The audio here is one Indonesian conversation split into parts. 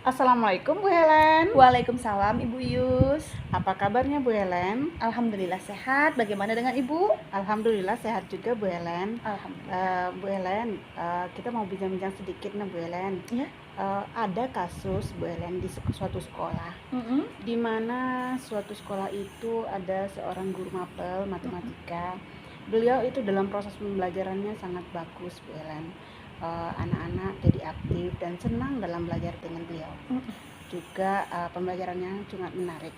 Assalamualaikum Bu Helen. Waalaikumsalam Ibu Yus. Apa kabarnya Bu Helen? Alhamdulillah sehat. Bagaimana dengan Ibu? Alhamdulillah sehat juga Bu Helen. Alhamdulillah. Bu Helen, kita mau bincang-bincang sedikit nih Bu Helen. Ya. Ada kasus Bu Helen di suatu sekolah, di mana suatu sekolah itu ada seorang guru mapel matematika. Beliau itu dalam proses pembelajarannya sangat bagus Bu Helen. Anak-anak jadi aktif dan senang dalam belajar dengan beliau. Juga pembelajarannya sangat menarik.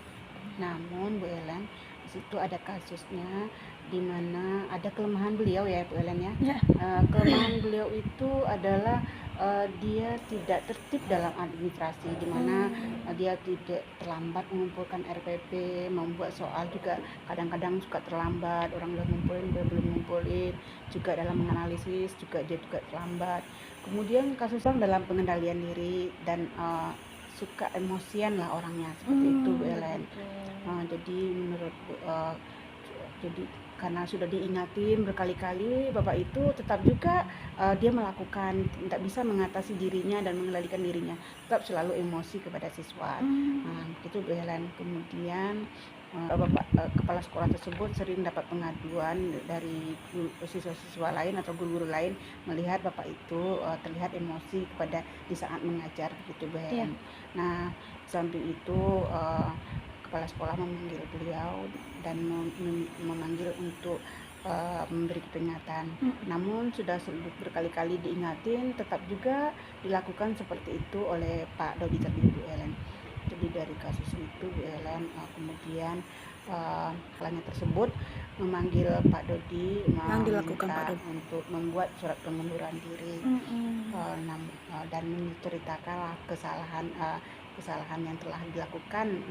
Namun Bu Helen, di situ ada kasusnya di mana ada kelemahan beliau ya Bu Helen ya. Ya. Kelemahan beliau itu adalah dia tidak tertib dalam administrasi, di mana dia tidak terlambat mengumpulkan RPP, membuat soal juga kadang-kadang suka terlambat, orang udah ngumpulin dia belum ngumpulin, juga dalam menganalisis juga dia juga terlambat. Kemudian kasusnya dalam pengendalian diri dan suka emosian lah orangnya seperti itu Bu Ellen. Jadi menurut jadi karena sudah diingatin berkali-kali, bapak itu tetap juga dia melakukan, tidak bisa mengatasi dirinya dan mengendalikan dirinya, tetap selalu emosi kepada siswa. Itu Bu Ellen. Kemudian kepala sekolah tersebut sering dapat pengaduan dari siswa-siswa lain atau guru-guru lain melihat bapak itu terlihat emosi di saat mengajar gitu Bu Helen. Nah, samping itu kepala sekolah memanggil beliau dan memanggil untuk memberi peringatan. Namun sudah berkali-kali diingatin, tetap juga dilakukan seperti itu oleh Pak Dodi tadi Bu Ellen. Jadi dari kasus itu Bu Ellen kemudian klien tersebut memanggil Pak Dodi meminta untuk membuat surat pengunduran diri dan menceritakan kesalahan yang telah dilakukan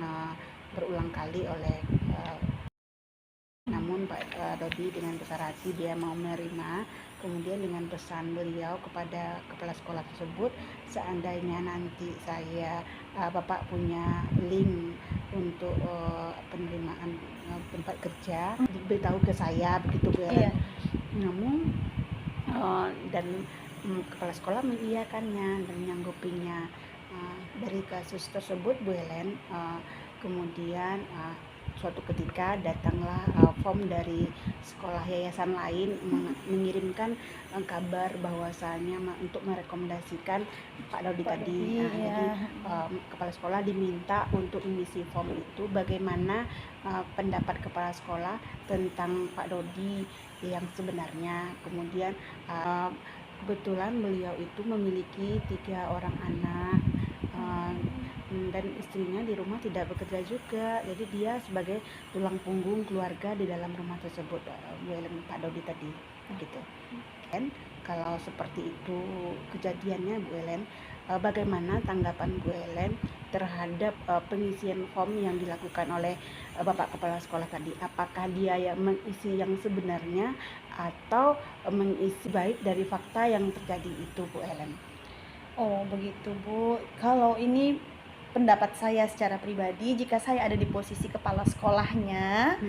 berulang kali oleh namun Pak Dodi dengan besar hati dia mau menerima. Kemudian dengan pesan beliau kepada kepala sekolah tersebut, seandainya nanti Bapak punya link untuk penerimaan tempat kerja, diberitahu ke saya begitu Bu Ellen. Namun dan kepala sekolah mengiyakannya dan menyanggupinya. Dari kasus tersebut Bu Ellen, kemudian suatu ketika datanglah form dari sekolah yayasan lain mengirimkan kabar bahwasanya untuk merekomendasikan Pak Dodi tadi. Jadi kepala sekolah diminta untuk mengisi form itu, bagaimana pendapat kepala sekolah tentang Pak Dodi yang sebenarnya. Kemudian kebetulan beliau itu memiliki 3 orang anak dan istrinya di rumah tidak bekerja juga, jadi dia sebagai tulang punggung keluarga di dalam rumah tersebut Bu Ellen, Pak Dodi tadi gitu. Dan kalau seperti itu kejadiannya Bu Ellen, bagaimana tanggapan Bu Ellen terhadap pengisian form yang dilakukan oleh Bapak Kepala Sekolah tadi? Apakah dia yang mengisi yang sebenarnya atau mengisi baik dari fakta yang terjadi itu Bu Ellen? Oh begitu Bu. Kalau ini pendapat saya secara pribadi, jika saya ada di posisi kepala sekolahnya,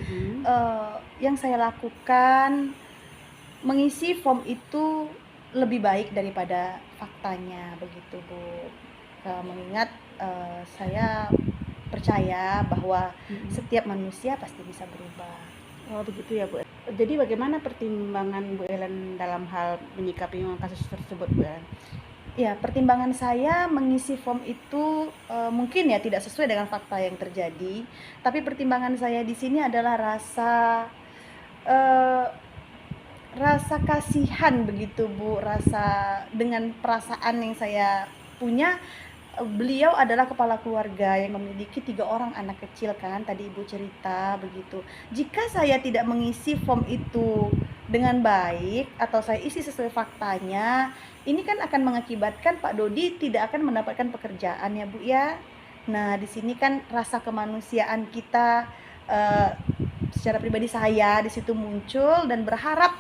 yang saya lakukan mengisi form itu lebih baik daripada faktanya begitu Bu. Mengingat saya percaya bahwa setiap manusia pasti bisa berubah. Oh begitu ya Bu. Jadi bagaimana pertimbangan Bu Ellen dalam hal menyikapi kasus tersebut Bu Ellen? Ya, pertimbangan saya mengisi form itu mungkin ya tidak sesuai dengan fakta yang terjadi, tapi pertimbangan saya di sini adalah rasa kasihan begitu Bu, rasa dengan perasaan yang saya punya. Beliau adalah kepala keluarga yang memiliki 3 orang anak kecil kan, tadi Ibu cerita begitu. Jika saya tidak mengisi form itu dengan baik atau saya isi sesuai faktanya, ini kan akan mengakibatkan Pak Dodi tidak akan mendapatkan pekerjaan ya Bu ya. Nah di sini kan rasa kemanusiaan kita secara pribadi saya di situ muncul dan berharap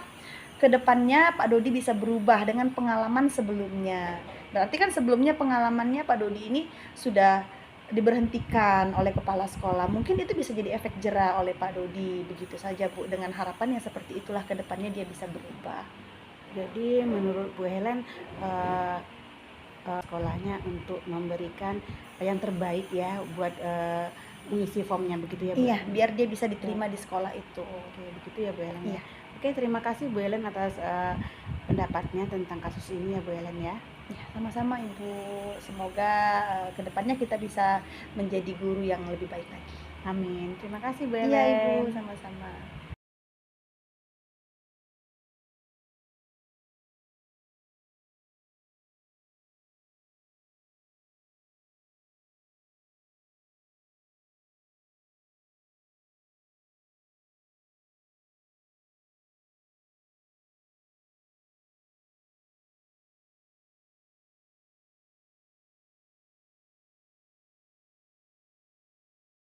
kedepannya Pak Dodi bisa berubah dengan pengalaman sebelumnya. Berarti kan sebelumnya pengalamannya Pak Dodi ini sudah diberhentikan oleh kepala sekolah. Mungkin itu bisa jadi efek jera oleh Pak Dodi. Begitu saja Bu, dengan harapan yang seperti itulah kedepannya dia bisa berubah. Jadi menurut Bu Helen sekolahnya untuk memberikan yang terbaik ya buat mengisi formnya begitu ya Bu Iya, Ellen? biar dia bisa Ya. diterima di sekolah itu. Oke, begitu ya Bu Ellen ya. Iya. Oke, terima kasih Bu Ellen atas pendapatnya tentang kasus ini ya Bu Ellen ya. Ya, sama-sama Ibu. Semoga kedepannya kita bisa menjadi guru yang lebih baik lagi. Amin. Terima kasih Bu Iya Ibu, Ellen. sama-sama.